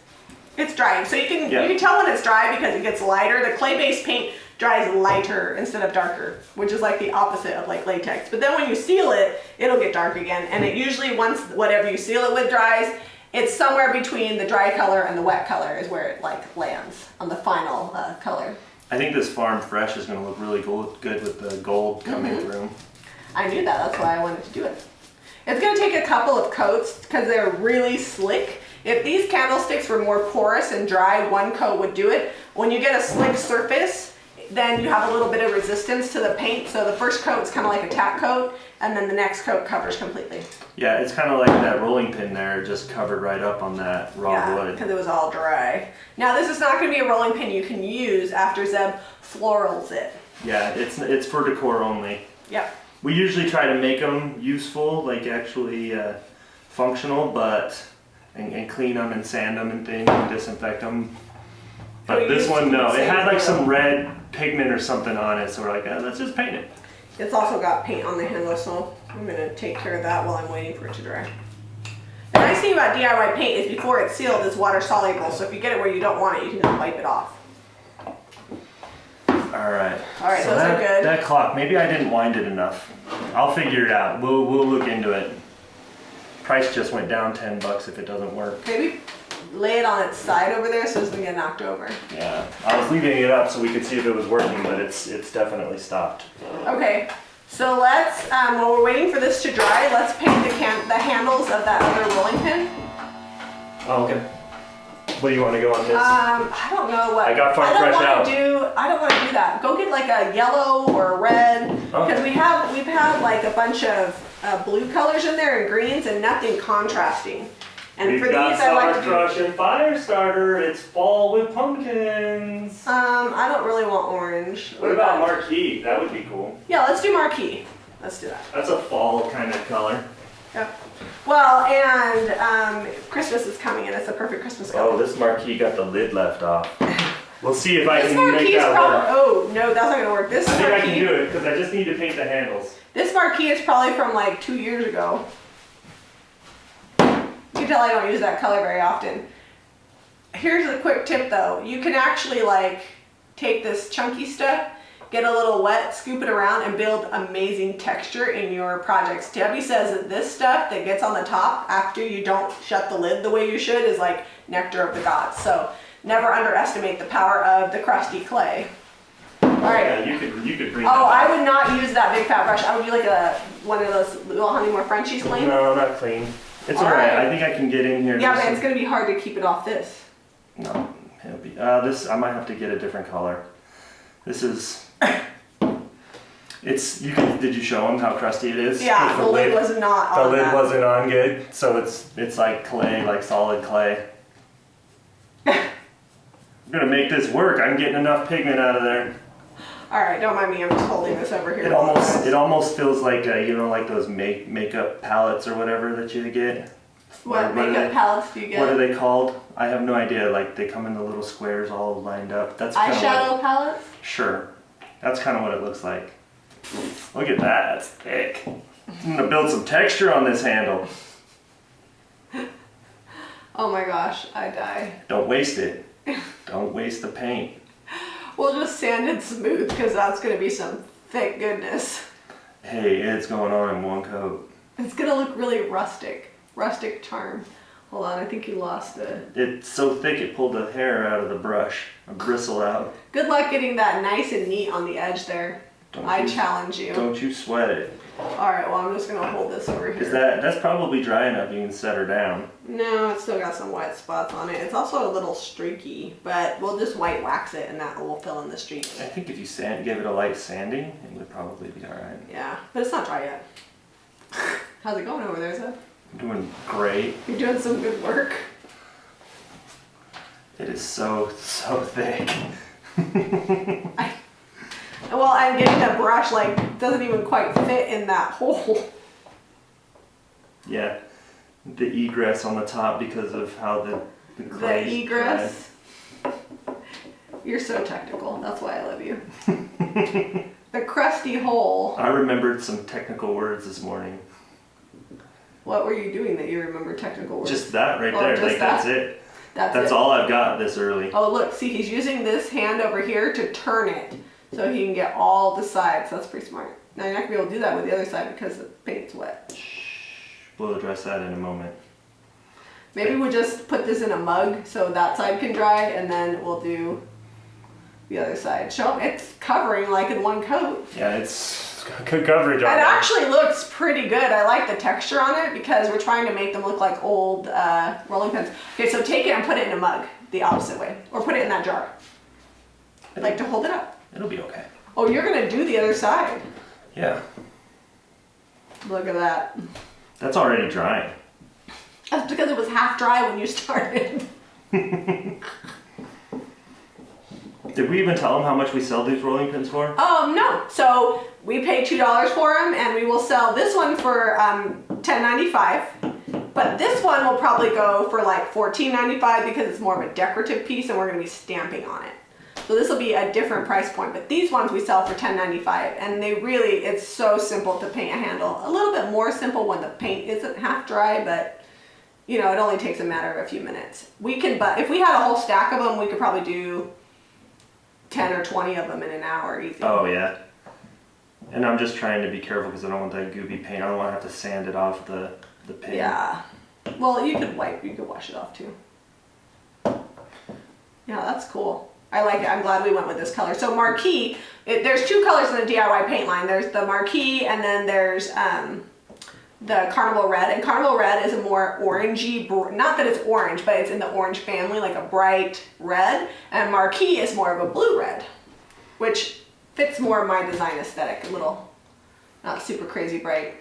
It's drying, so you can tell when it's dry because it gets lighter. The clay-based paint dries lighter instead of darker, which is like the opposite of like latex. But then when you seal it, it'll get dark again, and it usually, once whatever you seal it with dries, it's somewhere between the dry color and the wet color is where it like lands on the final color. I think this Farm Fresh is going to look really good with the gold coming through. I knew that. That's why I wanted to do it. It's going to take a couple of coats because they're really slick. If these candlesticks were more porous and dry, one coat would do it. When you get a slick surface, then you have a little bit of resistance to the paint. So the first coat is kind of like a tack coat, and then the next coat covers completely. Yeah, it's kind of like that rolling pin there, just covered right up on that raw wood. Because it was all dry. Now this is not going to be a rolling pin you can use after Zeb florals it. Yeah, it's for decor only. Yep. We usually try to make them useful, like actually functional, and clean them and sand them and things and disinfect them. But this one, no. It had like some red pigment or something on it, so we're like, let's just paint it. It's also got paint on the handle, so I'm going to take care of that while I'm waiting for it to dry. The nice thing about DIY paint is before it's sealed, it's water soluble, so if you get it where you don't want it, you can just wipe it off. Alright, so those are good. That clock, maybe I didn't wind it enough. I'll figure it out. We'll look into it. Price just went down $10 if it doesn't work. Maybe lay it on its side over there so it doesn't get knocked over. Yeah, I was leaving it up so we could see if it was working, but it's definitely stopped. Okay, so let's, while we're waiting for this to dry, let's paint the handles of that other rolling pin. Oh, okay. What do you want to go on this? I don't know what. I got Farm Fresh out. I don't want to do that. Go get like a yellow or a red Because we've had like a bunch of blue colors in there and greens and nothing contrasting. And We've for got these, I like to Summer Crush and Fire Starter. It's fall with pumpkins. I don't really want orange. What about Marquee? That would be cool. Yeah, let's do Marquee. Let's do that. That's a fall kind of color. Yep. Well, and Christmas is coming and it's a perfect Christmas color. Oh, this Marquee got the lid left off. We'll see if I This can make Marquee is that probably, work. oh no, that's not gonna work. This I think I can Marquee, do it because I just need to paint the handles. this Marquee is probably from like 2 years ago. You can tell I don't use that color very often. Here's a quick tip though. You can actually like take this chunky stuff, get a little wet, scoop it around, and build amazing texture in your projects. Debbie says that this stuff that gets on the top after you don't shut the lid the way you should is like nectar of the gods. So never underestimate the power of the crusty clay. All right. Yeah, you could bring Oh, that I would not use that big fat brush. I would do like one of those little Honey More Frenchies clean. No, not clean. It's All alright. right. I think I can get in here. Yeah, but it's gonna be hard to keep it off this. No, it'll be. This I might have to get a different color. This is. It's you can. Did you show them how crusty it is? Yeah, the lid was not The on lid that. wasn't on good, so it's like clay, like solid clay. I'm gonna make this work. I'm getting enough pigment out of there. All right, don't mind me. I'm just holding this over here. It almost feels like you know, like those makeup palettes or whatever that you get. What are makeup they- palettes do you get? What are they called? I have no idea. Like they come in the little squares all lined up. That's kinda Eyeshadow palettes? Sure. That's kind of what it looks like. Look at that. That's thick. I'm gonna build some texture on this handle. Oh my gosh, I die. Don't waste it. Don't waste the paint. We'll just sand it smooth because that's gonna be some thick goodness. Hey, it's going on in one coat. It's gonna look really rustic. Rustic charm. Hold on, I think you lost it. It's so thick it pulled the hair out of the brush. A bristle out. Good luck getting that nice and neat on the edge there. I challenge you. Don't you sweat it. Alright, well I'm just gonna hold this over here. That's probably dry enough you can set her down. No, it's still got some white spots on it. It's also a little streaky, but we'll just white wax it and that will fill in the streaks. I think if you give it a light sanding, it would probably be alright. Yeah, but it's not dry yet. How's it going over there, Zeb? Doing great. You're doing some good work. It is so thick. Well, I'm getting the brush like doesn't even quite fit in that hole. Yeah, the egress on the top because of how the clay. The egress. You're so technical. That's why I love you. The crusty hole. I remembered some technical words this morning. What were you doing that you remember technical words? Just that right Oh, there. just Like that? that's it. That's That's it. all I've got this early. Oh look, see he's using this hand over here to turn it so he can get all the sides. That's pretty smart. Now you're not gonna be able to do that with the other side because the paint's wet. We'll address that in a moment. Maybe we'll just put this in a mug so that side can dry and then we'll do the other side. Show him it's covering like in one coat. Yeah, it's got good coverage on It it. actually looks pretty good. I like the texture on it because we're trying to make them look like old rolling pins. Okay, so take it and put it in a mug the opposite way. Or put it in that jar. Like to hold it up. It'll be okay. Oh, you're gonna do the other side. Yeah, Look at that. that's already drying. That's because it was half dry when you started. Did we even tell them how much we sell these rolling pins for? No. So we pay $2 for them, and we will sell this one for $10.95. But this one will probably go for like $14.95 because it's more of a decorative piece, and we're gonna be stamping on it. So this will be a different price point. But these ones we sell for $10.95, and they really, it's so simple to paint a handle. A little bit more simple when the paint isn't half dry, but you know, it only takes a matter of a few minutes. We can, but if we had a whole stack of them, we could probably do 10 or 20 of them in an hour easy. Oh yeah. And I'm just trying to be careful because I don't want that gooby paint. I don't want to have to sand it off the pin. Yeah. Well, you could wash it off too. Yeah, that's cool. I like it. I'm glad we went with this color. So Marquee, there's two colors in the DIY paint line. There's the Marquee and then there's the Carnival Red. And Carnival Red is a more orangey, not that it's orange, but it's in the orange family, like a bright red. And Marquee is more of a blue red, which fits more of my design aesthetic, a little Not super crazy bright.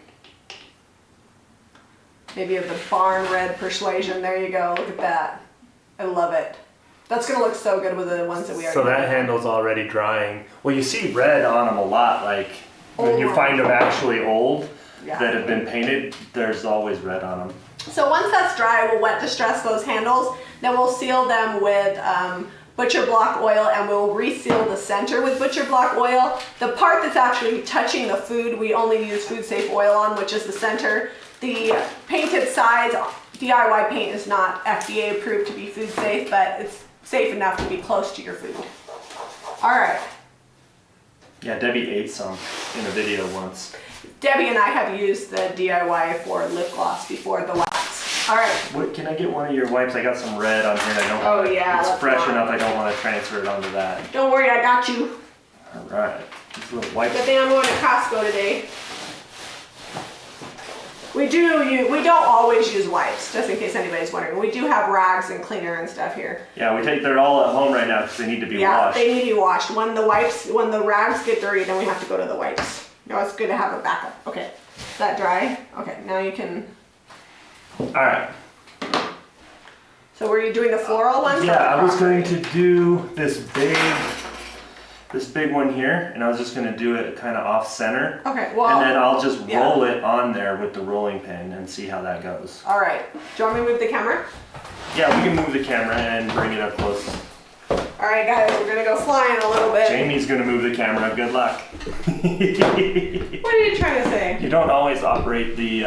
Maybe of the barn red persuasion. There you go. Look at that. I love it. That's gonna look so good with the ones that we already So that have. handle's already drying. Well, you see red on them a lot. Like when you find them actually old that have been painted, there's always red on them. So once that's dry, we'll wet distress those handles. Then we'll seal them with butcher block oil, and we'll reseal the center with butcher block oil. The part that's actually touching the food, we only use food safe oil on, which is the center. The painted sides, DIY paint is not FDA approved to be food safe, but it's safe enough to be close to your food. All right. Yeah, Debbie ate some in a video once. Debbie and I have used the DIY for lip gloss before the wax. All right. What, can I get one of your wipes? I got some red on here. I don't. Oh yeah. It's fresh enough. I don't want to transfer it onto that. Don't worry, I got you. All right. These little wipes. Good thing I'm going to Costco today. We don't always use wipes, just in case anybody's wondering. We do have rags and cleaner and stuff here. Yeah, they're all at home right now because they need to be washed. Yeah, they need to be washed. When the rags get dirty, then we have to go to the wipes. No, it's good to have a backup. Okay, is that dry? Okay, now you can. All right. So were you doing the floral ones? Yeah, I was going to do this big one here, and I was just going to do it kind of off center. Okay, well. And then I'll just roll it on there with the rolling pin and see how that goes. All right. Do you want me to move the camera? Yeah, we can move the camera and bring it up close. All right, guys, we're going to go flying a little bit. Jamie's going to move the camera. Good luck. What are you trying to say? You don't always operate the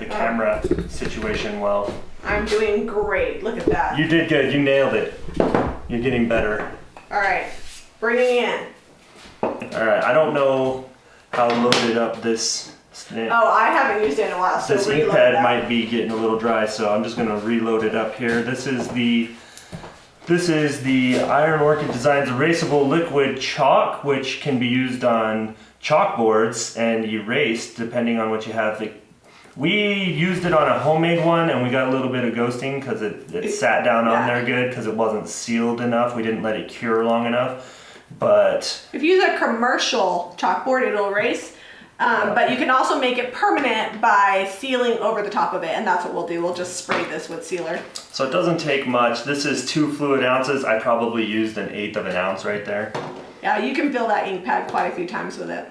camera situation well. I'm doing great. Look at that. You did good. You nailed it. You're getting better. All right. Bringing in. All right. I don't know how loaded up this. Oh, I haven't used it in a while, so this ink pad might be getting a little dry, so I'm just going to reload it up here. This is the Iron Orchid Designs erasable liquid chalk, which can be used on chalkboards and erased depending on what you have. We used it on a homemade one, and we got a little bit of ghosting because it sat down on there good because it wasn't sealed enough. We didn't let it cure long enough. But if you use a commercial chalkboard, it'll erase. But you can also make it permanent by sealing over the top of it, and that's what we'll do. We'll just spray this with sealer. So it doesn't take much. This is 2 fluid ounces. I probably used 1/8 of an ounce right there. Yeah, you can fill that ink pad quite a few times with it.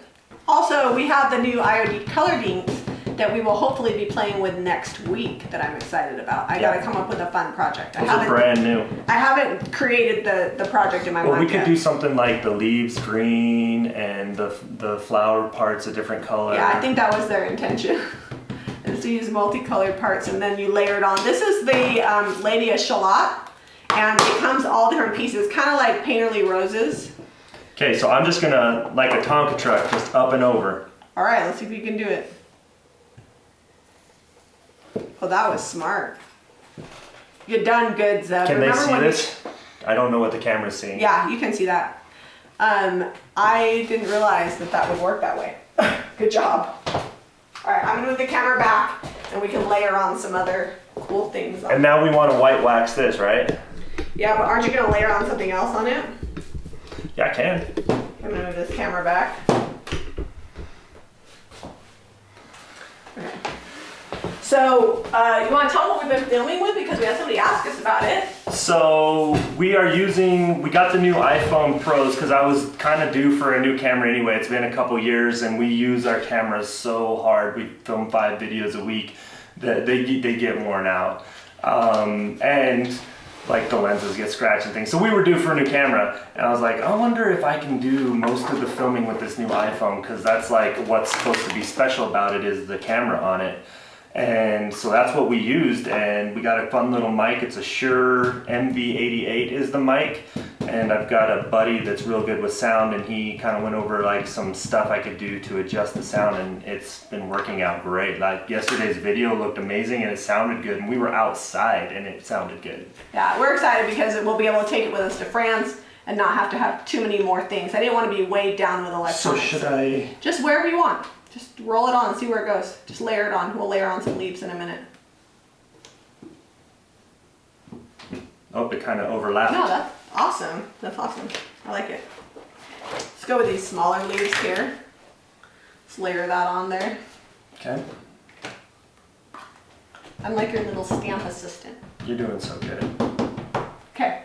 Also, we have the new IOD colored inks that we will hopefully be playing with next week that I'm excited about. I gotta come up with a fun project. Those are brand new. I haven't created the project in my mind Well, we could yet. do something like the leaves green and the flower parts a different color. Yeah, I think that was their intention. Is to use multicolored parts and then you layer it on. This is the Lady of Shalott, and it comes all different pieces, kind of like Painterly Roses. Okay, so I'm just gonna, like a Tonka truck, just up and over. All right, let's see if you can do it. Oh, that was smart. You're done good, Zeb. Can Remember they see when this? I don't know what the camera's seeing. Yeah, you can see that. I didn't realize that would work that way. Good job. All right, I'm gonna move the camera back and we can layer on some other cool things. And now we want to white wax this, right? Yeah, but aren't you gonna layer on something else on it? Yeah, I can. I'm gonna move this camera back. Okay. So, you want to tell what we've been filming with, because we had somebody ask us about it. So we got the new iPhone Pros because I was kind of due for a new camera anyway. It's been a couple years and we use our cameras so hard. We film 5 videos a week that they get worn out. And like the lenses get scratched and things. So we were due for a new camera and I was like, I wonder if I can do most of the filming with this new iPhone, because that's like what's supposed to be special about it is the camera on it. And so that's what we used, and we got a fun little mic. It's a Shure MV88 is the mic, and I've got a buddy that's real good with sound, and he kind of went over like some stuff I could do to adjust the sound, and it's been working out great. Like yesterday's video looked amazing and it sounded good, and we were outside and it sounded good. Yeah, we're excited because we'll be able to take it with us to France and not have to have too many more things. I didn't want to be weighed down with electronics. So should I? Just wherever you want. Just roll it on and see where it goes. Just layer it on. We'll layer on some leaves in a minute. Oh, it kind of overlapped. No, that's awesome. That's awesome. I like it. Let's go with these smaller leaves here. Let's layer that on there. Okay. I'm like your little stamp assistant. You're doing so good. Okay.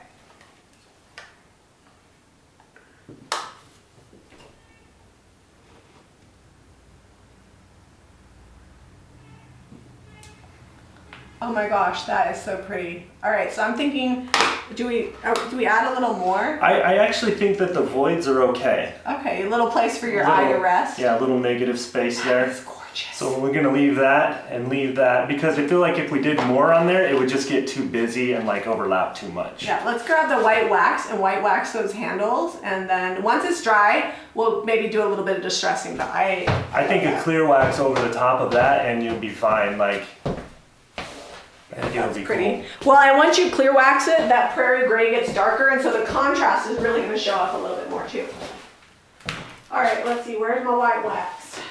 Oh my gosh, that is so pretty. All right, so I'm thinking, do we add a little more? I actually think that the voids are okay. Okay, a little place for your eye to rest. Yeah, a little negative space there. That's gorgeous. So we're gonna leave that because I feel like if we did more on there, it would just get too busy and like overlap too much. Yeah, let's grab the white wax and white wax those handles, and then once it's dry, we'll maybe do a little bit of distressing. But I think a clear wax over the top of that, and you'll be fine. Like. I think it'll be pretty. Cool. Well, and once you clear wax it, that prairie gray gets darker, and so the contrast is really going to show up a little bit more too. All right, let's see. Where's my white wax?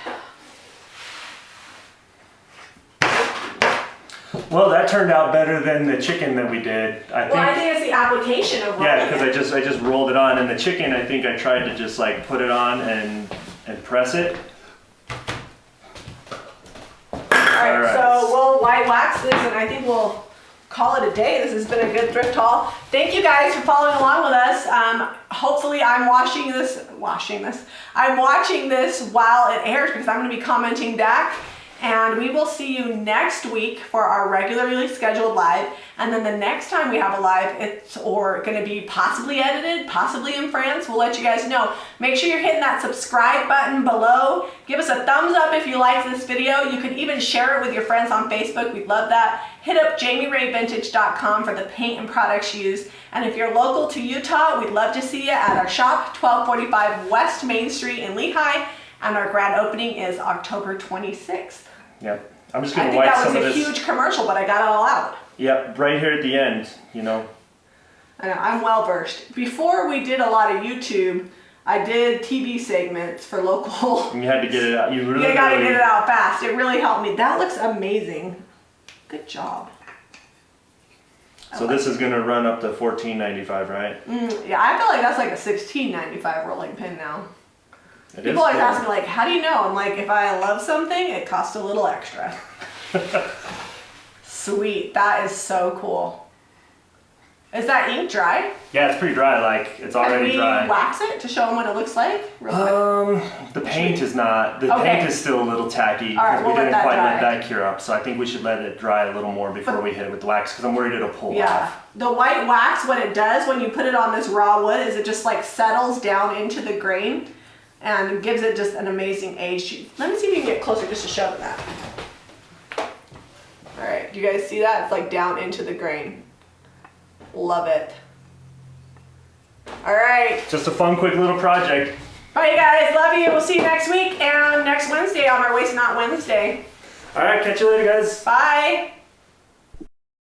Well, that turned out better than the chicken that we did. I think it's the application of yeah, because I just rolled it on, and the chicken I think I tried to just like put it on and press it. All right, so we'll white wax this, and I think we'll call it a day. This has been a good thrift haul. Thank you guys for following along with us. Hopefully I'm watching this while it airs because I'm going to be commenting back. And we will see you next week for our regularly scheduled live. And then the next time we have a live, it's going to be possibly edited, possibly in France. We'll let you guys know. Make sure you're hitting that subscribe button below. Give us a thumbs up if you like this video. You can even share it with your friends on Facebook. We'd love that. Hit up JamiRayVintage.com for the paint and products used. And if you're local to Utah, we'd love to see you at our shop, 1245 West Main Street in Lehigh. And our grand opening is October 26th. Yep. I'm just going to wipe some of this. I think that was a huge commercial, but I got it all out. Yep, right here at the end, you know. I know, I'm well versed. Before we did a lot of YouTube, I did TV segments for local. And you had to get it out. You got to get it out fast. It really helped me. That looks amazing. Good job. So this is going to run up to $14.95, right? Yeah, I feel like that's like a $16.95 rolling pin now. People always ask me, like, how do you know? I'm like, if I love something, it costs a little extra. Sweet. That is so cool. Is that ink dry? Yeah, it's pretty dry. Like, it's already dry. Can we wax it to show them what it looks like? Real quick? The paint is not. The paint is still a little tacky. All right, we didn't quite dry. let that cure up. So I think we should let it dry a little more before we hit it with the wax because I'm worried it'll pull off. The white wax, what it does when you put it on this raw wood is it just like settles down into the grain and gives it just an amazing age. Let me see if you can get closer just to show them that. All right, do you guys see that? It's like down into the grain. Love it. All right. Just a fun, quick little project. Bye, you guys. Love you. We'll see you next week and next Wednesday on our Waste Not Wednesday. All right, catch you later, guys. Bye.